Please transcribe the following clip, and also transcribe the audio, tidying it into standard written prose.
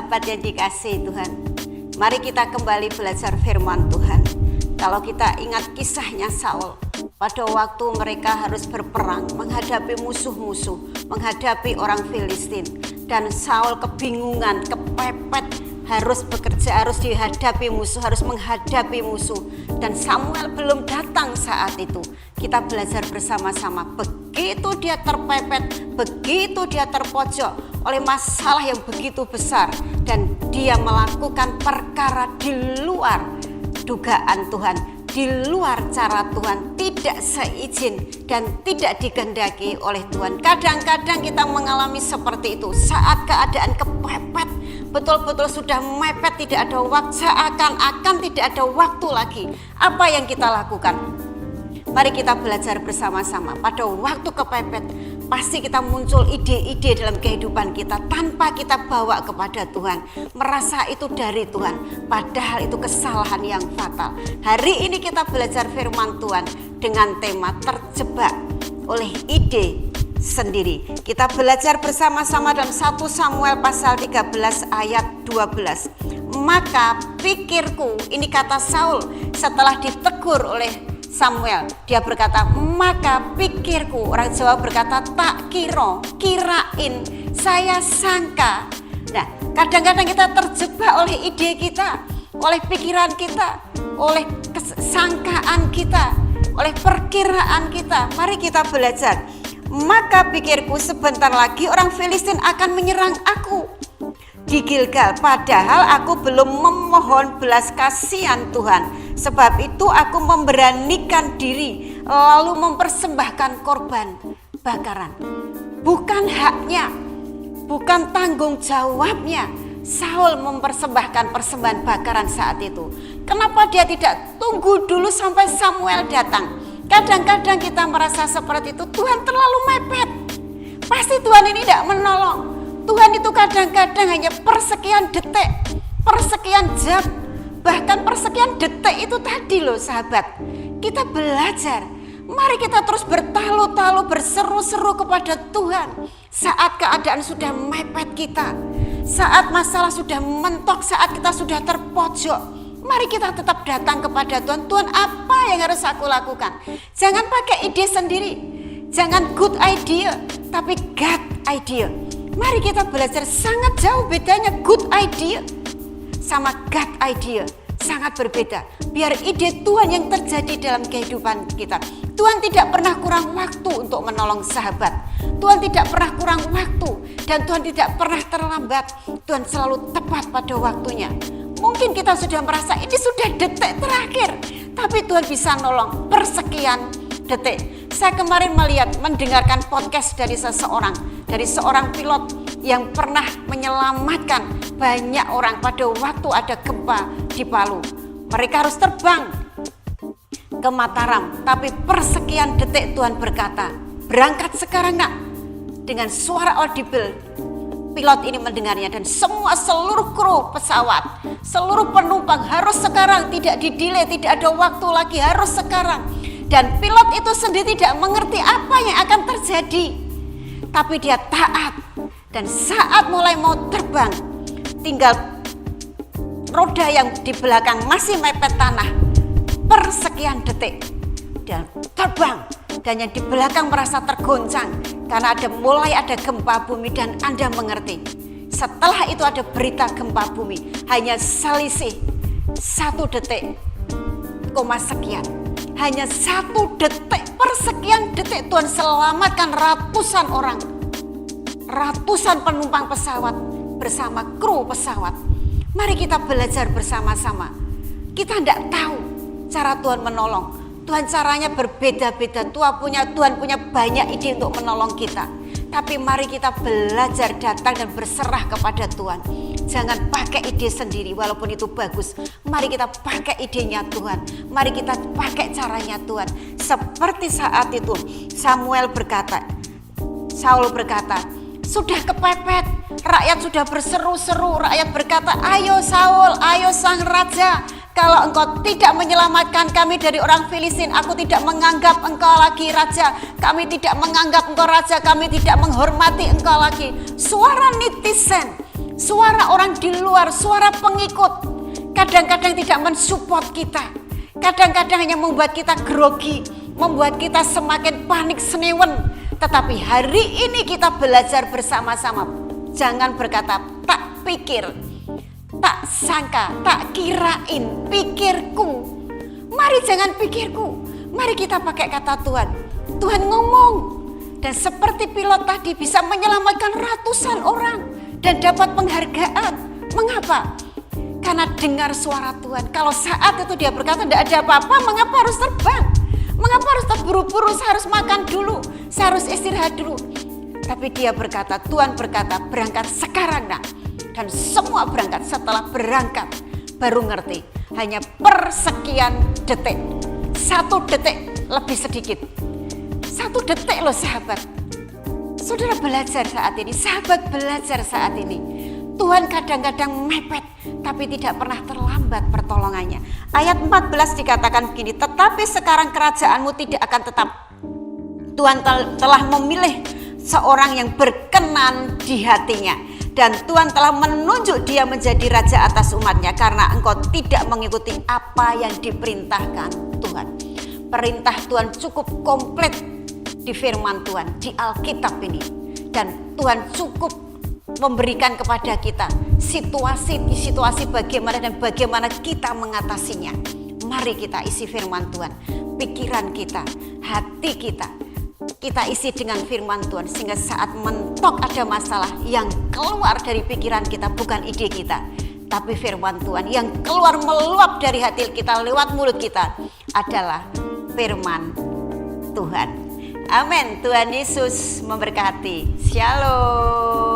sahabat yang dikasihi Tuhan, mari kita kembali belajar firman Tuhan. Kalau kita ingat kisahnya Saul, pada waktu mereka harus berperang menghadapi musuh-musuh, menghadapi orang Filistin, dan Saul kebingungan, kepepet, harus bekerja, harus dihadapi musuh, harus menghadapi musuh, dan Samuel belum datang saat itu. Kita belajar bersama-sama. Begitu dia terpepet, begitu dia terpojok oleh masalah yang begitu besar, dan dia melakukan perkara di luar dugaan Tuhan, di luar cara Tuhan, tidak seizin dan tidak dikehendaki oleh Tuhan. Kadang-kadang kita mengalami seperti itu saat keadaan kepepet, betul-betul sudah mepet, tidak ada waktu, seakan-akan tidak ada waktu lagi. Apa yang kita lakukan? Mari kita belajar bersama-sama. Pada waktu kepepet, pasti kita muncul ide-ide dalam kehidupan kita tanpa kita bawa kepada Tuhan. Merasa itu dari Tuhan, padahal itu kesalahan yang fatal. Hari ini kita belajar firman Tuhan dengan tema terjebak oleh ide sendiri. Kita belajar bersama-sama dalam 1 Samuel pasal 13 ayat 12. Maka pikirku, ini kata Saul setelah ditegur oleh Samuel, dia berkata, maka pikirku, orang Jawa berkata tak kira, kirain, saya sangka. Nah, kadang-kadang kita terjebak oleh ide kita, oleh pikiran kita, oleh kesangkaan kita, oleh perkiraan kita. Mari kita belajar. Maka pikirku, sebentar lagi orang Filistin akan menyerang aku di Gilgal, padahal aku belum memohon belas kasihan Tuhan. Sebab itu aku memberanikan diri lalu mempersembahkan korban bakaran. Bukan haknya, bukan tanggung jawabnya Saul mempersembahkan persembahan bakaran saat itu. Kenapa dia tidak tunggu dulu sampai Samuel datang? Kadang-kadang kita merasa seperti itu, Tuhan terlalu mepet, pasti Tuhan ini tidak menolong. Tuhan itu kadang-kadang hanya persekian detik, persekian jam, bahkan persekian detik itu tadi loh sahabat. Kita belajar, mari kita terus bertalu-talu, berseru-seru kepada Tuhan saat keadaan sudah mepet kita, saat masalah sudah mentok, saat kita sudah terpojok. Mari kita tetap datang kepada Tuhan. Tuhan, apa yang harus aku lakukan? Jangan pakai ide sendiri, jangan good idea, tapi God idea. Mari kita belajar, sangat jauh bedanya good idea sama God idea, sangat berbeda. Biar ide Tuhan yang terjadi dalam kehidupan kita. Tuhan tidak pernah kurang waktu untuk menolong sahabat. Tuhan tidak pernah kurang waktu, dan Tuhan tidak pernah terlambat. Tuhan selalu tepat pada waktunya. Mungkin kita sudah merasa ini sudah detik terakhir, tapi Tuhan bisa nolong persekian detik. Saya kemarin mendengarkan podcast dari seorang pilot yang pernah menyelamatkan banyak orang pada waktu ada gempa di Palu. Mereka harus terbang ke Mataram, tapi persekian detik Tuhan berkata, berangkat sekarang nak. Dengan suara audible, pilot ini mendengarnya, dan seluruh kru pesawat, seluruh penumpang harus sekarang, tidak di-delay, tidak ada waktu lagi, harus sekarang. Dan pilot itu sendiri tidak mengerti apa yang akan terjadi, tapi dia taat. Dan saat mulai mau terbang, tinggal roda yang di belakang masih mepet tanah, persekian detik dan terbang. Dan yang di belakang merasa tergoncang karena mulai ada gempa bumi, dan Anda mengerti. Setelah itu ada berita gempa bumi, hanya selisih 1 detik, koma sekian. Hanya 1 detik, persekian detik Tuhan selamatkan ratusan orang, ratusan penumpang pesawat bersama kru pesawat. Mari kita belajar bersama-sama. Kita tidak tahu cara Tuhan menolong. Tuhan caranya berbeda-beda. Tuhan punya banyak ide untuk menolong kita. Tapi mari kita belajar datang dan berserah kepada Tuhan. Jangan pakai ide sendiri walaupun itu bagus. Mari kita pakai idenya Tuhan. Mari kita pakai caranya Tuhan. Seperti saat itu Saul berkata, sudah kepepet, rakyat sudah berseru-seru, rakyat berkata, ayo Saul, ayo sang raja, kalau engkau tidak menyelamatkan kami dari orang Filistin, aku tidak menganggap engkau lagi raja, kami tidak menganggap engkau raja, kami tidak menghormati engkau lagi. Suara netizen, suara orang di luar, suara pengikut kadang-kadang tidak mensupport kita. Kadang-kadang hanya membuat kita grogi, membuat kita semakin panik senewen. Tetapi hari ini kita belajar bersama-sama. Jangan berkata tak pikir, tak sangka, tak kirain, pikirku. Mari jangan pikirku, mari kita pakai kata Tuhan. Tuhan ngomong, dan seperti pilot tadi bisa menyelamatkan ratusan orang dan dapat penghargaan. Mengapa? Karena dengar suara Tuhan. Kalau saat itu dia berkata tidak ada apa-apa, mengapa harus terbang? Mengapa harus terburu-buru? Saya harus makan dulu, saya harus istirahat dulu. Tapi dia berkata, Tuhan berkata, berangkat sekarang nak. Dan semua berangkat. Setelah berangkat baru ngerti, hanya persekian detik, 1 detik lebih sedikit, 1 detik loh sahabat. Saudara belajar saat ini, sahabat belajar saat ini. Tuhan kadang-kadang mepet, tapi tidak pernah terlambat pertolongannya. Ayat 14 dikatakan begini, tetapi sekarang kerajaanmu tidak akan tetap. Tuhan telah memilih seorang yang berkenan di hatinya. Dan Tuhan telah menunjuk dia menjadi raja atas umatnya, karena engkau tidak mengikuti apa yang diperintahkan Tuhan. Perintah Tuhan cukup komplit di firman Tuhan, di Alkitab ini. Dan Tuhan cukup memberikan kepada kita situasi bagaimana dan bagaimana kita mengatasinya. Mari kita isi firman Tuhan, pikiran kita, hati kita isi dengan firman Tuhan, sehingga saat mentok ada masalah, yang keluar dari pikiran kita bukan ide kita, tapi firman Tuhan yang keluar meluap dari hati kita lewat mulut kita adalah firman Tuhan. Amin. Tuhan Yesus memberkati. Shalom.